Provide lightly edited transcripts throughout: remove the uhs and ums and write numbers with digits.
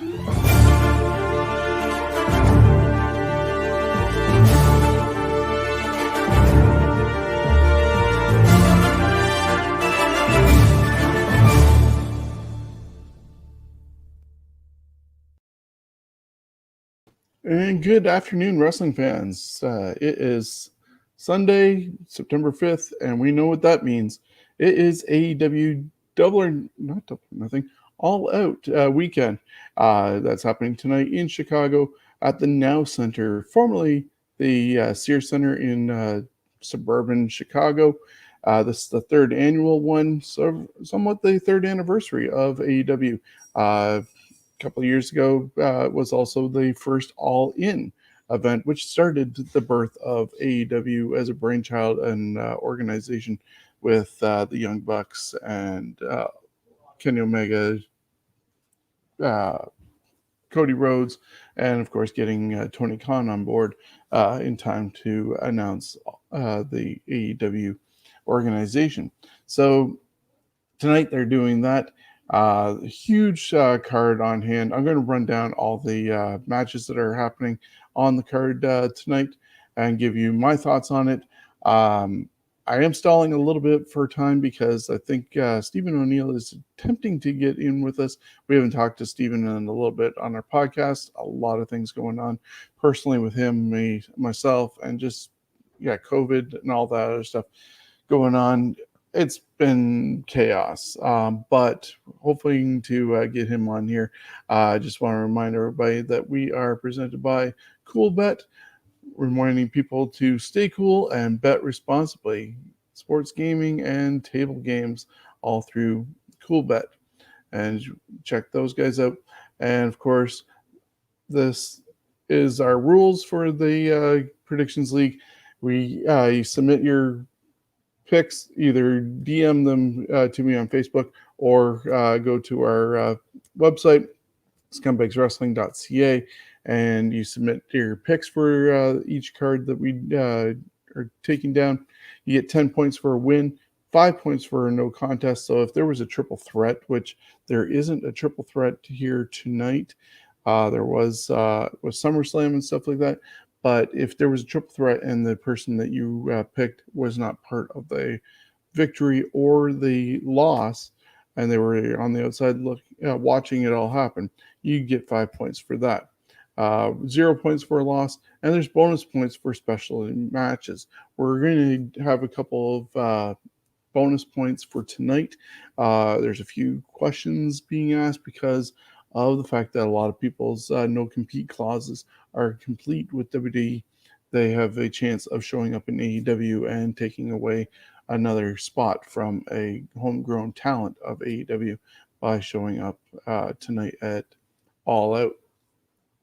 And good afternoon, wrestling fans. It is Sunday, September 5th, and we know what that means. It is AEW Double or not Double or Nothing, All Out weekend. That's happening tonight in Chicago at the Now Center, formerly the Sears Center in suburban Chicago. This is the third annual one, so somewhat the third anniversary of AEW. Couple of years ago was also the first All In event, which started the birth of AEW as a brainchild and organization with the Young Bucks and Kenny Omega, Cody Rhodes, and of course getting Tony Khan on board in time to announce the AEW organization. So tonight they're doing that. Huge card on hand. I'm going to run down all the matches that are happening on the card tonight and give you my thoughts on it. I am stalling a little bit for time because I think Stephen O'Neill is attempting to get in with us. We haven't talked to Stephen in a little bit on our podcast. A lot of things going on personally with him, myself, and just, COVID and all that other stuff going on. It's been chaos, but hoping to get him on here. I just want to remind everybody that we are presented by Cool Bet, reminding people to stay cool and bet responsibly. Sports gaming and table games all through Cool Bet. And check those guys out. And of course, this is our rules for the Predictions League. You submit your picks, either DM them to me on Facebook or go to our website, scumbagswrestling.ca, and you submit your picks for each card that we are taking down. You get 10 points for a win, 5 points for a no contest. So if there was a triple threat, which there isn't a triple threat here tonight, there was SummerSlam and stuff like that. But if there was a triple threat and the person that you picked was not part of the victory or the loss, and they were on the outside watching it all happen, you get 5 points for that. 0 points for a loss, and there's bonus points for special matches. We're going to have a couple of bonus points for tonight. There's a few questions being asked because of the fact that a lot of people's no-compete clauses are complete with WWE. They have a chance of showing up in AEW and taking away another spot from a homegrown talent of AEW by showing up tonight at All Out.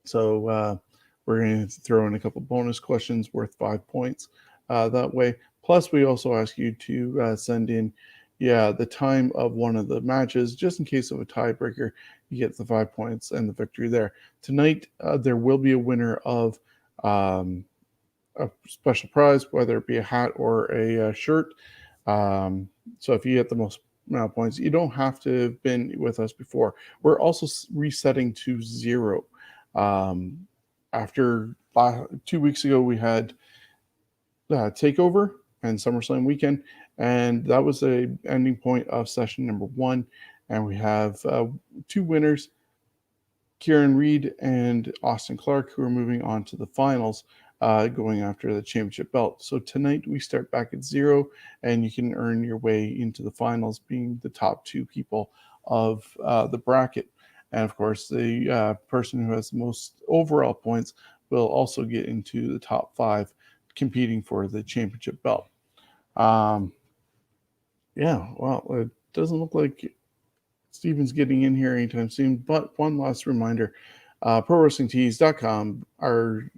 So we're going to throw in a couple bonus questions worth 5 points that way. Plus, we also ask you to send in the time of one of the matches, just in case of a tiebreaker. You get the 5 points and the victory there. Tonight, there will be a winner of a special prize, whether it be a hat or a shirt. So if you get the most amount of points, you don't have to have been with us before. We're also resetting to 0. After 2 weeks ago, we had TakeOver and SummerSlam weekend, and that was a ending point of session number 1. And we have 2 winners, Kieran Reed and Austin Clark, who are moving on to the finals, going after the championship belt. So tonight we start back at 0, and you can earn your way into the finals, being the top 2 people of the bracket. And of course, the person who has the most overall points will also get into the top 5, competing for the championship belt. It doesn't look like Steven's getting in here anytime soon, but one last reminder, ProWrestlingTees.com, our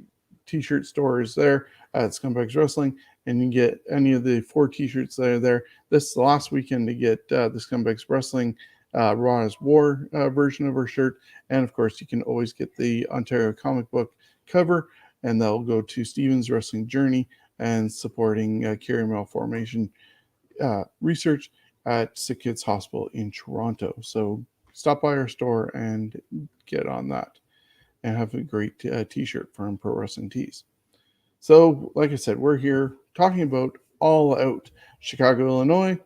t-shirt store is there at Scumbags Wrestling, and you can get any of the 4 t-shirts that are there. This is the last weekend to get the Scumbags Wrestling Raw is War version of our shirt, and of course you can always get the Ontario comic book cover, and that'll go to Steven's Wrestling Journey and supporting Carry Malformation research at Sick Kids Hospital in Toronto. So stop by our store and get on that and have a great t-shirt from Pro Wrestling Tees. So, like I said, we're here talking about All Out, Chicago, Illinois,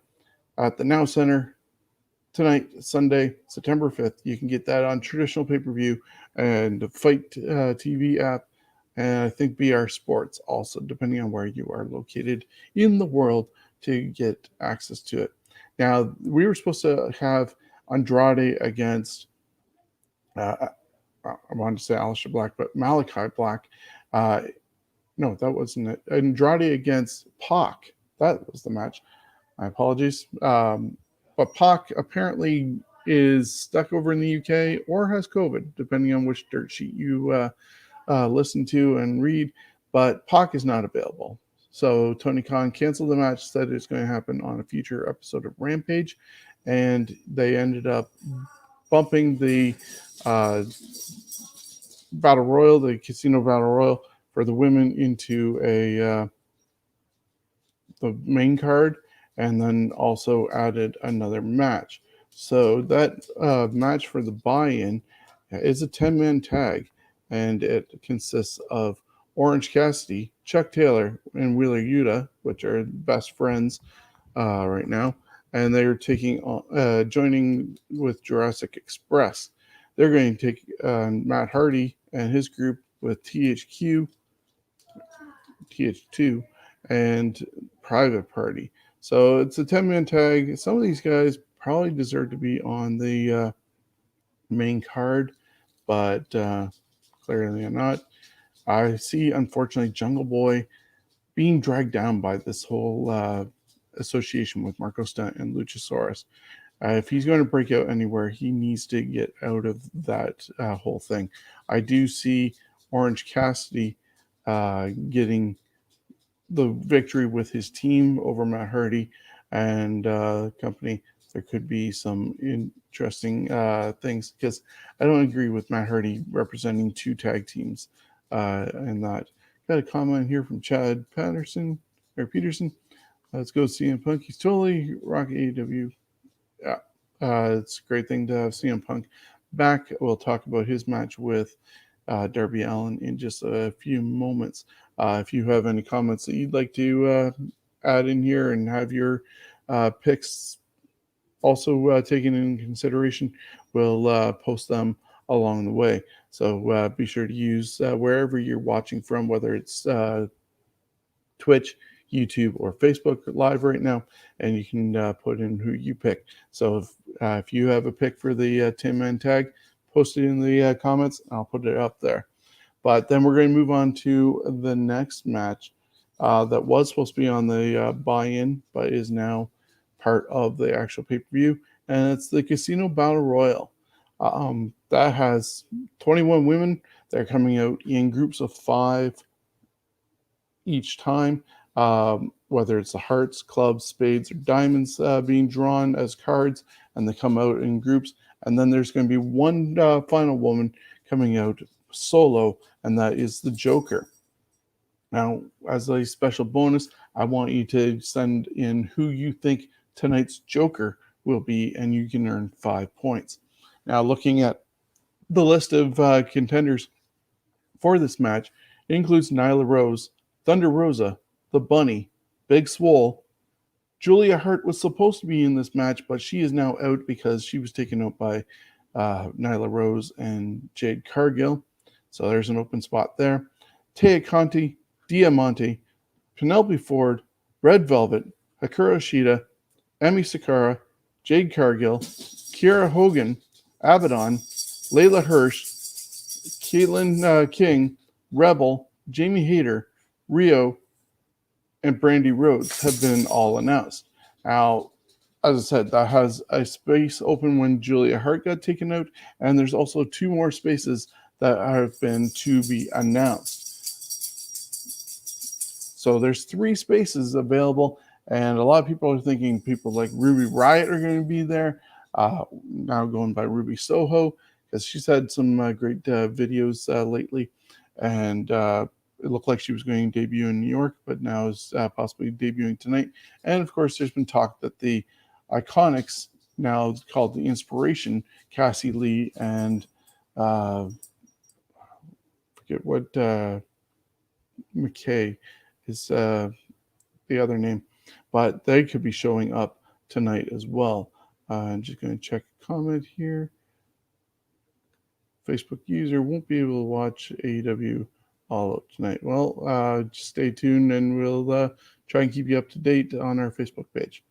at the Now Center tonight, Sunday, September 5th. You can get that on traditional pay-per-view and the Fight TV app, and I think BR Sports also, depending on where you are located in the world, to get access to it. Now, we were supposed to have Andrade against, I wanted to say Aleister Black, but Malachi Black. No, that wasn't it. Andrade against Pac. That was the match. My apologies. But Pac apparently is stuck over in the UK or has COVID, depending on which dirt sheet you listen to and read. But Pac is not available. So Tony Khan canceled the match, said it's going to happen on a future episode of Rampage. And they ended up bumping the Battle Royal, the Casino Battle Royal, for the women into the main card, and then also added another match. So that match for the buy-in is a 10-man tag, and it consists of Orange Cassidy, Chuck Taylor, and Wheeler Yuta, which are best friends right now, and they're joining with Jurassic Express. They're going to take Matt Hardy and his group with THQ, TH2, and Private Party. So it's a 10-man tag. Some of these guys probably deserve to be on the main card, but clearly not. I see, unfortunately, Jungle Boy being dragged down by this whole association with Marco Stunt and Luchasaurus. If he's going to break out anywhere, he needs to get out of that whole thing. I do see Orange Cassidy getting the victory with his team over Matt Hardy and company. There could be some interesting things, because I don't agree with Matt Hardy representing two tag teams and that. Got a comment here from Chad Peterson. Let's go CM Punk. He's totally rock AEW. Yeah, it's a great thing to have CM Punk back. We'll talk about his match with Darby Allin in just a few moments. If you have any comments that you'd like to add in here and have your picks also taken into consideration, we'll post them along the way. So be sure to use wherever you're watching from, whether it's Twitch, YouTube, or Facebook Live right now, and you can put in who you pick. So if you have a pick for the 10-man tag, post it in the comments. I'll put it up there. But then we're going to move on to the next match that was supposed to be on the buy-in, but is now part of the actual pay-per-view, and it's the Casino Battle Royal. That has 21 women. They're coming out in groups of 5 each time, whether it's the hearts, clubs, spades, or diamonds being drawn as cards, and they come out in groups. And then there's going to be one final woman coming out solo, and that is the Joker. Now, as a special bonus, I want you to send in who you think tonight's Joker will be, and you can earn 5 points. Now, looking at the list of contenders for this match, it includes Nyla Rose, Thunder Rosa, The Bunny, Big Swole. Julia Hart was supposed to be in this match, but she is now out because she was taken out by Nyla Rose and Jade Cargill. So there's an open spot there. Taya Conti, Diamante, Penelope Ford, Red Velvet, Hikaru Shida, Emi Sakura, Jade Cargill, Kiera Hogan, Abaddon, Layla Hirsch, Caitlin King, Rebel, Jamie Hayter, Rio, and Brandy Rhodes have been all announced. Now, as I said, that has a space open when Julia Hart got taken out, and there's also 2 more spaces that have been to be announced. So there's 3 spaces available, and a lot of people are thinking people like Ruby Riott are going to be there. Now going by Ruby Soho, because she's had some great videos lately, and it looked like she was going to debut in New York, but now is possibly debuting tonight. And of course, there's been talk that the Iconics now it's called the Inspiration, Cassie Lee and forget what McKay is the other name, but they could be showing up tonight as well. I'm just going to check a comment here. Facebook user won't be able to watch AEW All Out tonight. Well, just stay tuned and we'll try and keep you up to date on our Facebook page.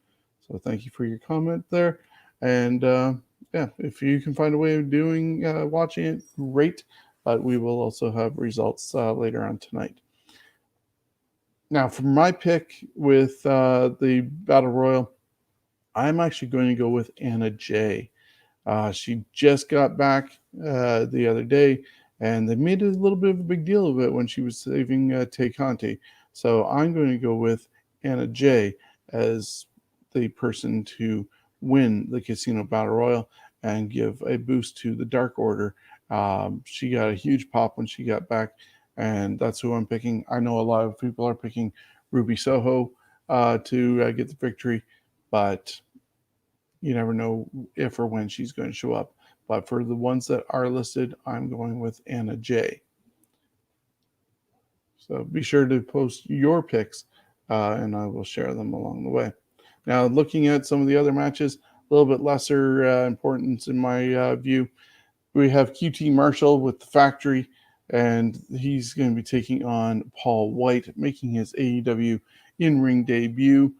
So thank you for your comment there. And yeah, if you can find a way of doing watching it, great. But we will also have results later on tonight. Now, for my pick with the Battle Royal, I'm actually going to go with Anna Jay. She just got back the other day, and they made a little bit of a big deal of it when she was saving Tay Conti. So I'm going to go with Anna Jay as the person to win the Casino Battle Royal and give a boost to the Dark Order. She got a huge pop when she got back, and that's who I'm picking. I know a lot of people are picking Ruby Soho to get the victory, but you never know if or when she's going to show up. But for the ones that are listed, I'm going with Anna Jay. So be sure to post your picks, and I will share them along the way. Now, looking at some of the other matches, a little bit lesser importance in my view. We have QT Marshall with the Factory, and he's going to be taking on Paul White, making his AEW in-ring debut.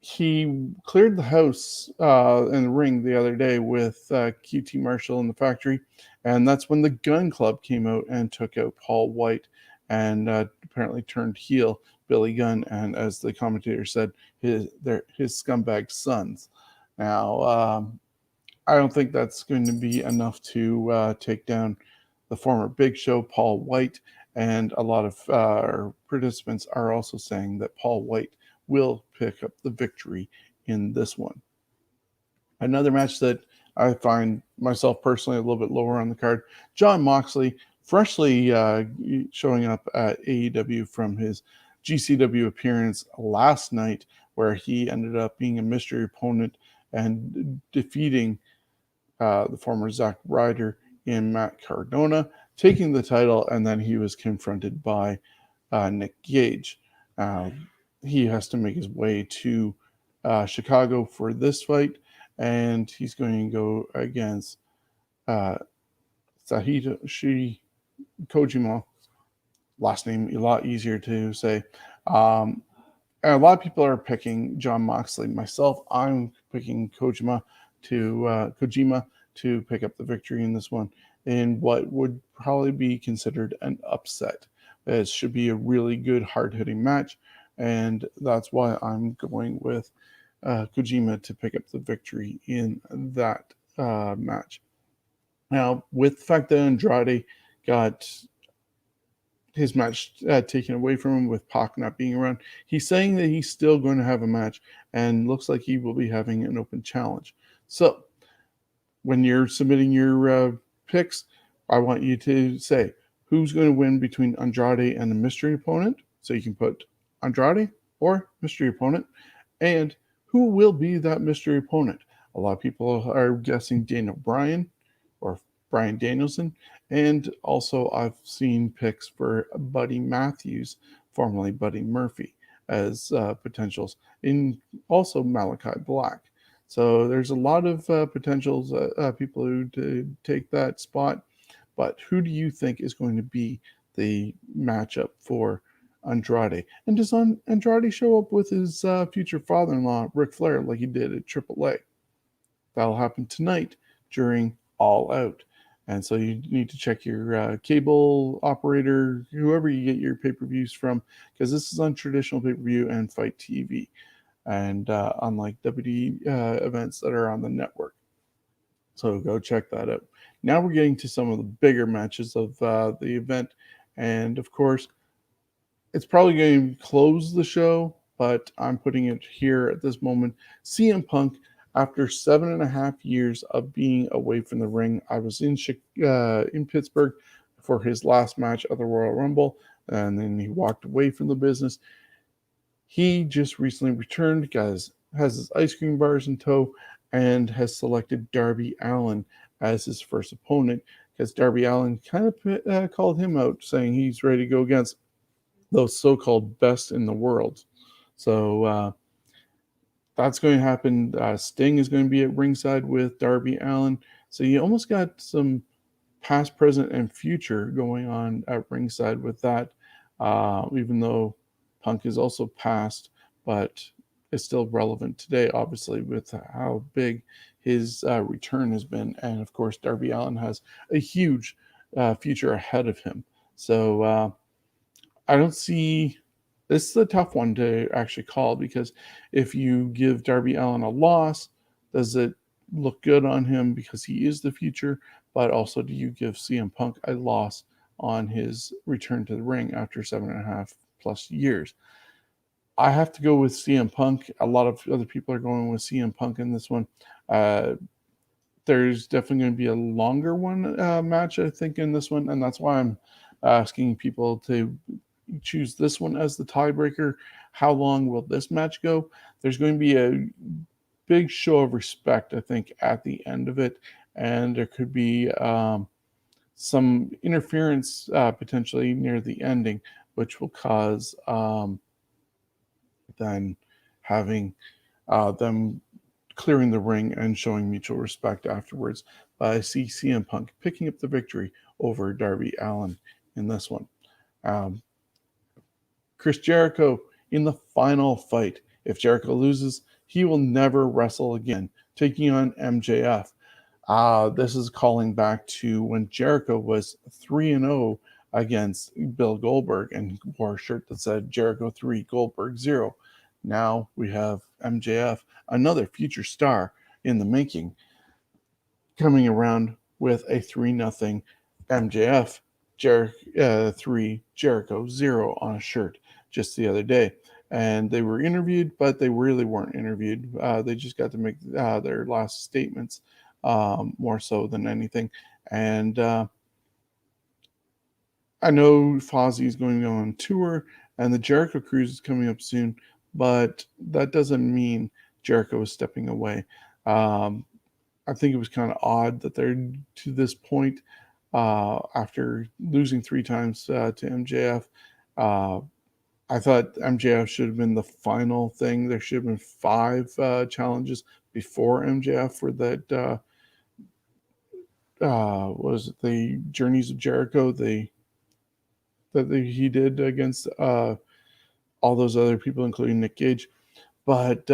He cleared the house in the ring the other day with QT Marshall in the Factory, and that's when the Gun Club came out and took out Paul White and apparently turned heel Billy Gunn, and as the commentator said, his scumbag sons. Now, I don't think that's going to be enough to take down the former Big Show, Paul White, and a lot of our participants are also saying that Paul White will pick up the victory in this one. Another match that I find myself personally a little bit lower on the card, Jon Moxley, freshly showing up at AEW from his GCW appearance last night, where he ended up being a mystery opponent and defeating the former Zack Ryder in Matt Cardona, taking the title, and then he was confronted by Nick Gage. He has to make his way to Chicago for this fight, and he's going to go against Satoshi Kojima. Last name a lot easier to say. And a lot of people are picking Jon Moxley. Myself, I'm picking Kojima to pick up the victory in this one in what would probably be considered an upset. It should be a really good, hard-hitting match, and that's why I'm going with Kojima to pick up the victory in that match. Now, with the fact that Andrade got his match taken away from him with Pac not being around, he's saying that he's still going to have a match and looks like he will be having an open challenge. So when you're submitting your picks, I want you to say who's going to win between Andrade and the mystery opponent. So you can put Andrade or mystery opponent, and who will be that mystery opponent. A lot of people are guessing Daniel Bryan or Bryan Danielson, and also I've seen picks for Buddy Matthews, formerly Buddy Murphy, as potentials, in also Malachi Black. So there's a lot of potentials, people who take that spot. But who do you think is going to be the matchup for Andrade? And does Andrade show up with his future father-in-law, Ric Flair, like he did at AAA? That'll happen tonight during All Out. And so you need to check your cable operator, whoever you get your pay-per-views from, because this is on traditional pay-per-view and Fight TV, and unlike WWE events that are on the network. So go check that out. Now we're getting to some of the bigger matches of the event. And of course, it's probably going to close the show, but I'm putting it here at this moment. CM Punk, after 7.5 years of being away from the ring, I was in Pittsburgh for his last match of the Royal Rumble, and then he walked away from the business. He just recently returned, has his ice cream bars in tow, and has selected Darby Allin as his first opponent, because Darby Allin kind of called him out, saying he's ready to go against those so-called best in the world. So that's going to happen. Sting is going to be at ringside with Darby Allin. So you almost got some past, present, and future going on at ringside with that, even though Punk is also past, but is still relevant today, obviously, with how big his return has been. And of course, Darby Allin has a huge future ahead of him. So I don't see. This is a tough one to actually call, because if you give Darby Allin a loss, does it look good on him because he is the future? But also, do you give CM Punk a loss on his return to the ring after 7.5+ years? I have to go with CM Punk. A lot of other people are going with CM Punk in this one. There's definitely going to be a longer one match, I think, in this one, and that's why I'm asking people to choose this one as the tiebreaker. How long will this match go? There's going to be a big show of respect, I think, at the end of it, and there could be some interference potentially near the ending, which will cause then having them clearing the ring and showing mutual respect afterwards. But I see CM Punk picking up the victory over Darby Allin in this one. Chris Jericho in the final fight. If Jericho loses, he will never wrestle again, taking on MJF. This is calling back to when Jericho was 3-0 against Bill Goldberg and wore a shirt that said Jericho 3, Goldberg 0. Now we have MJF, another future star in the making, coming around with a 3-0 MJF 3, Jericho 0 on a shirt just the other day. And they were interviewed, but they really weren't interviewed. They just got to make their last statements more so than anything. And I know Fozzy is going on tour, and the Jericho Cruise is coming up soon, but that doesn't mean Jericho is stepping away. I think it was kind of odd that they're to this point after losing 3 times to MJF. I thought MJF should have been the final thing. There should have been 5 challenges before MJF for that. Was it the Journeys of Jericho? He did against all those other people, including Nick Gage. But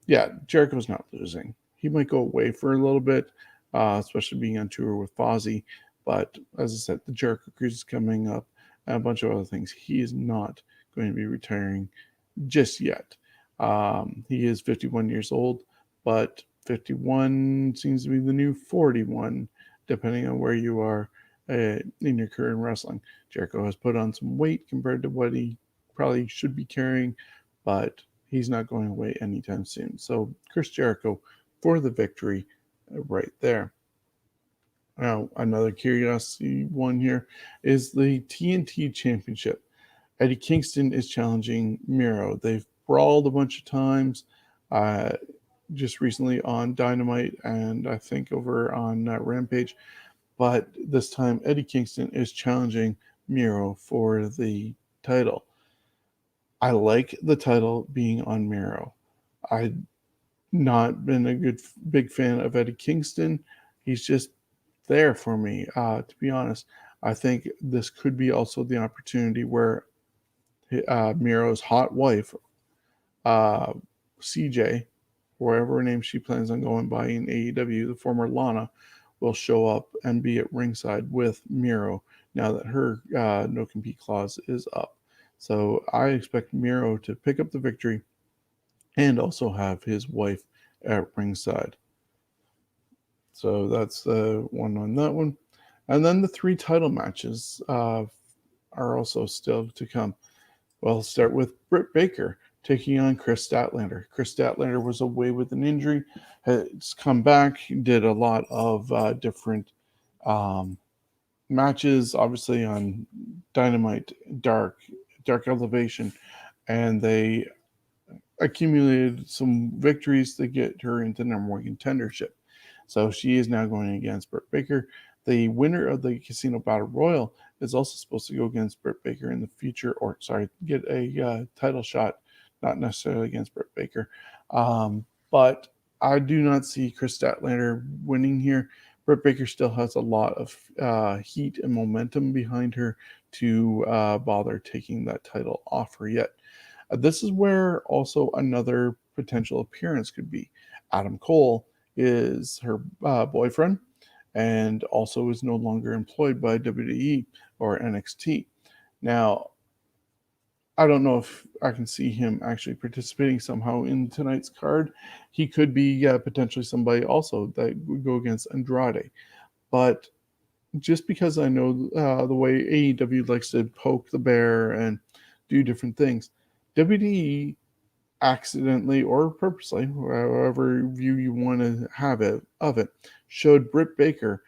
yeah, Jericho's not losing. He might go away for a little bit, especially being on tour with Fozzy. But as I said, the Jericho Cruise is coming up and a bunch of other things. He is not going to be retiring just yet. He is 51 years old, but 51 seems to be the new 41, depending on where you are in your career in wrestling. Jericho has put on some weight compared to what he probably should be carrying, but he's not going away anytime soon. So Chris Jericho for the victory right there. Now, another curiosity one here is the TNT Championship. Eddie Kingston is challenging Miro. They've brawled a bunch of times just recently on Dynamite and I think over on Rampage. But this time, Eddie Kingston is challenging Miro for the title. I like the title being on Miro. I've not been a big fan of Eddie Kingston. He's just there for me, to be honest. I think this could be also the opportunity where Miro's hot wife, CJ, wherever her name she plans on going by in AEW, the former Lana, will show up and be at ringside with Miro now that her no compete clause is up. So I expect Miro to pick up the victory and also have his wife at ringside. So that's the one on that one. And then the 3 title matches are also still to come. Well, let's start with Britt Baker taking on Chris Statlander. Chris Statlander was away with an injury, has come back, did a lot of different matches, obviously on Dynamite, Dark Elevation, and they accumulated some victories to get her into number one contendership. So she is now going against Britt Baker. The winner of the Casino Battle Royal is also supposed to go against Britt Baker in the future, or sorry, get a title shot, not necessarily against Britt Baker. But I do not see Chris Statlander winning here. Britt Baker still has a lot of heat and momentum behind her to bother taking that title off her yet. This is where also another potential appearance could be. Adam Cole is her boyfriend and also is no longer employed by WWE or NXT. Now, I don't know if I can see him actually participating somehow in tonight's card. He could be potentially somebody also that would go against Andrade. But just because I know the way AEW likes to poke the bear and do different things, WWE accidentally or purposely, however view you want to have it of it, showed Britt Baker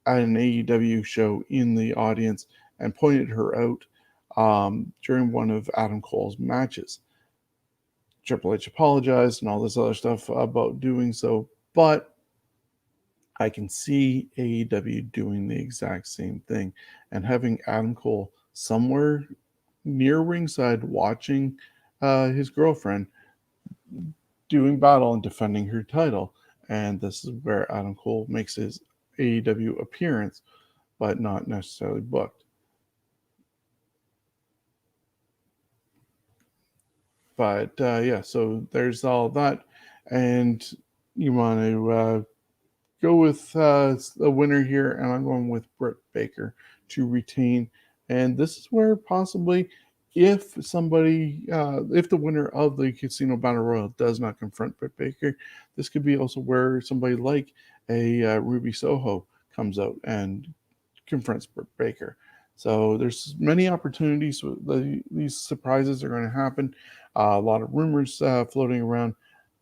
at an AEW show in the audience and pointed her out during one of Adam Cole's matches. Triple H apologized and all this other stuff about doing so, but I can see AEW doing the exact same thing and having Adam Cole somewhere near ringside watching his girlfriend doing battle and defending her title. And this is where Adam Cole makes his AEW appearance, but not necessarily booked. But yeah, so there's all that. And you want to go with the winner here, and I'm going with Britt Baker to retain. And this is where possibly, if somebody, if the winner of the Casino Battle Royal does not confront Britt Baker, this could be also where somebody like a Ruby Soho comes out and confronts Britt Baker. So there's many opportunities. These surprises are going to happen. A lot of rumors floating around.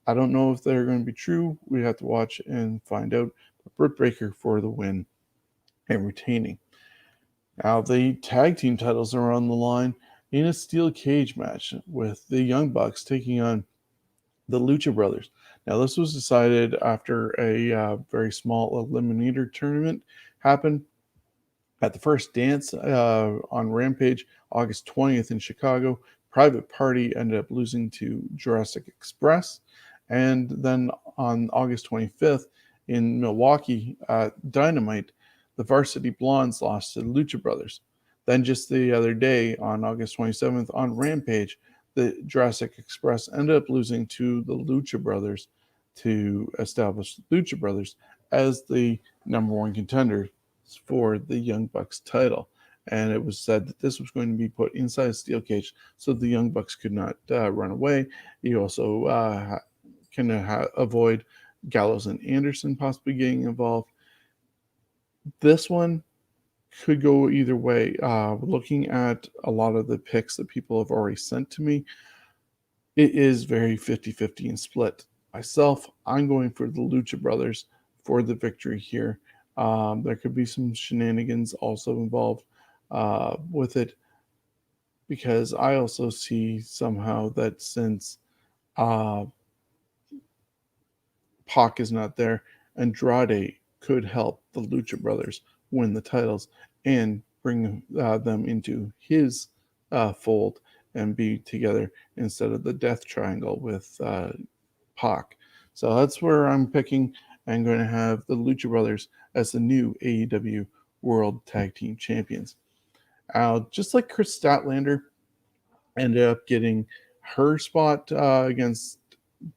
I don't know if they're going to be true. We have to watch and find out. But Britt Baker for the win and retaining. Now the tag team titles are on the line in a steel cage match with the Young Bucks taking on the Lucha Brothers. Now this was decided after a very small eliminator tournament happened at the first dance on Rampage, August 20th in Chicago. Private Party ended up losing to Jurassic Express. And then on August 25th in Milwaukee at Dynamite, the Varsity Blondes lost to the Lucha Brothers. Then just the other day on August 27th on Rampage, the Jurassic Express ended up losing to the Lucha Brothers to establish the Lucha Brothers as the number one contender for the Young Bucks title. And it was said that this was going to be put inside a steel cage so the Young Bucks could not run away. You also can avoid Gallows and Anderson possibly getting involved. This one could go either way. Looking at a lot of the picks that people have already sent to me, it is very 50-50 and split. Myself, I'm going for the Lucha Brothers for the victory here. There could be some shenanigans also involved with it, because I also see somehow that since Pac is not there, Andrade could help the Lucha Brothers win the titles and bring them into his fold and be together instead of the Death Triangle with Pac. So that's where I'm picking. I'm going to have the Lucha Brothers as the new AEW World Tag Team Champions. Just like Chris Statlander ended up getting her spot against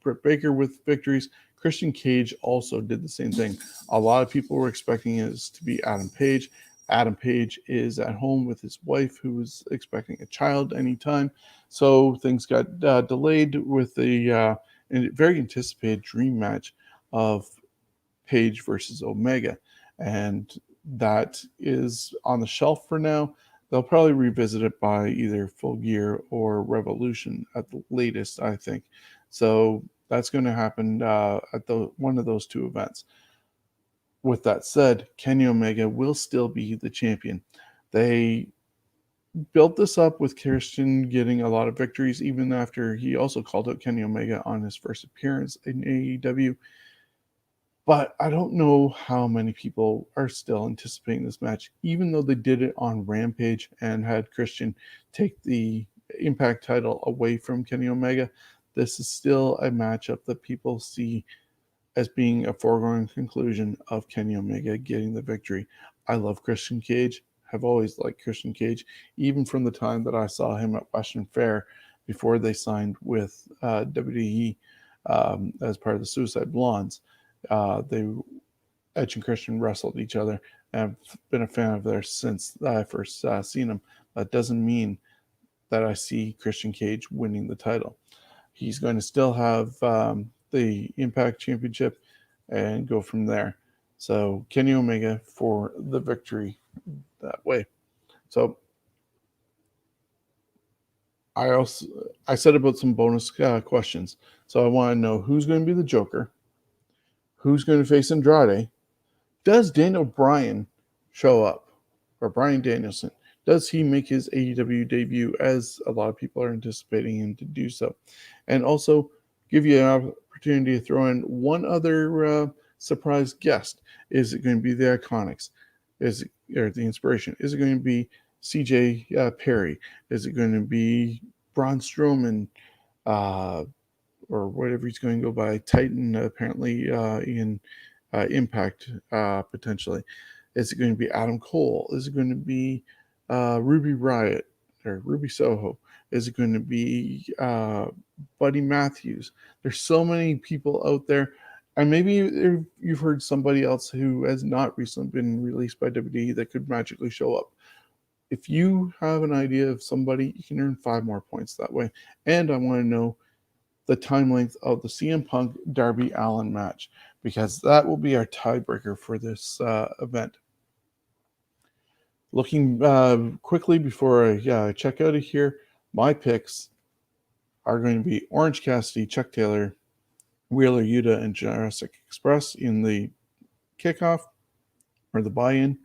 Britt Baker with victories, Christian Cage also did the same thing. A lot of people were expecting it to be Adam Page. Adam Page is at home with his wife, who was expecting a child anytime. So things got delayed with the very anticipated dream match of Page versus Omega. And that is on the shelf for now. They'll probably revisit it by either Full Gear or Revolution at the latest, I think. So that's going to happen at one of those two events. With that said, Kenny Omega will still be the champion. They built this up with Christian getting a lot of victories, even after he also called out Kenny Omega on his first appearance in AEW. But I don't know how many people are still anticipating this match, even though they did it on Rampage and had Christian take the Impact title away from Kenny Omega. This is still a matchup that people see as being a foregone conclusion of Kenny Omega getting the victory. I love Christian Cage. Have always liked Christian Cage, even from the time that I saw him at Western Fair before they signed with WWE as part of the Suicide Blondes. Edge and Christian wrestled each other, and I've been a fan of theirs since I first seen them. That doesn't mean that I see Christian Cage winning the title. He's going to still have the Impact Championship and go from there. So Kenny Omega for the victory that way. So I said about some bonus questions. So I want to know who's going to be the Joker, who's going to face Andrade. Does Daniel Bryan show up, or Bryan Danielson? Does he make his AEW debut, as a lot of people are anticipating him to do so? And also give you an opportunity to throw in one other surprise guest. Is it going to be the Iconics? Or the Inspiration? Is it going to be CJ Perry? Is it going to be Braun Strowman, or whatever he's going to go by, Titan, apparently in Impact, potentially? Is it going to be Adam Cole? Is it going to be Ruby Riott or Ruby Soho? Is it going to be Buddy Matthews? There's so many people out there. And maybe you've heard somebody else who has not recently been released by WWE that could magically show up. If you have an idea of somebody, you can earn 5 more points that way. And I want to know the time length of the CM Punk Darby Allin match, because that will be our tiebreaker for this event. Looking quickly before I check out of here, my picks are going to be Orange Cassidy, Chuck Taylor, Wheeler Yuta, and Jurassic Express in the kickoff or the buy-in.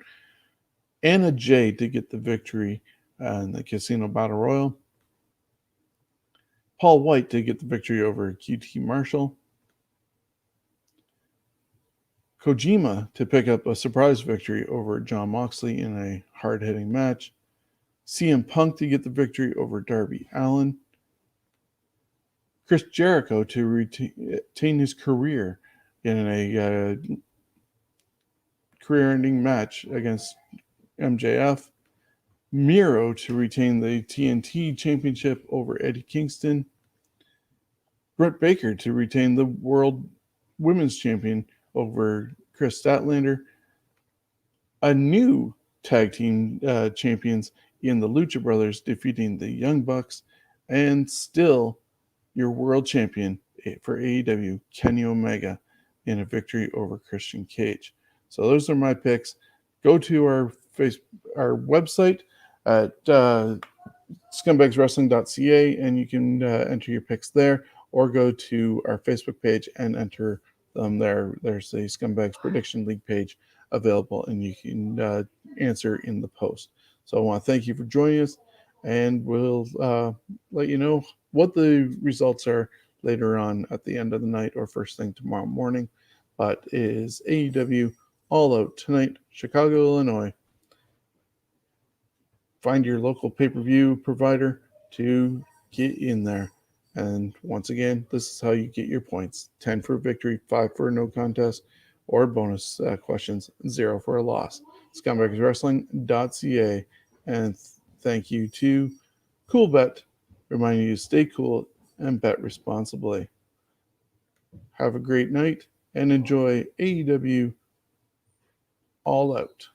Anna Jay to get the victory in the Casino Battle Royal. Paul White to get the victory over QT Marshall. Kojima to pick up a surprise victory over Jon Moxley in a hard-hitting match. CM Punk to get the victory over Darby Allin. Chris Jericho to retain his career in a career-ending match against MJF. Miro to retain the TNT Championship over Eddie Kingston. Britt Baker to retain the World Women's Champion over Chris Statlander. A new tag team champions in the Lucha Brothers defeating the Young Bucks. And still your world champion for AEW, Kenny Omega, in a victory over Christian Cage. So those are my picks. Go to our website at scumbagswrestling.ca and you can enter your picks there, or go to our Facebook page and enter them there. There's a Scumbags Prediction League page available, and you can answer in the post. So I want to thank you for joining us, and we'll let you know what the results are later on at the end of the night or first thing tomorrow morning. But it is AEW All Out tonight, Chicago, Illinois. Find your local pay-per-view provider to get in there. And once again, this is how you get your points. 10 for a victory, 5 for a no contest, or bonus questions, 0 for a loss. Scumbagswrestling.ca. And thank you to CoolBet, reminding you to stay cool and bet responsibly. Have a great night and enjoy AEW All Out.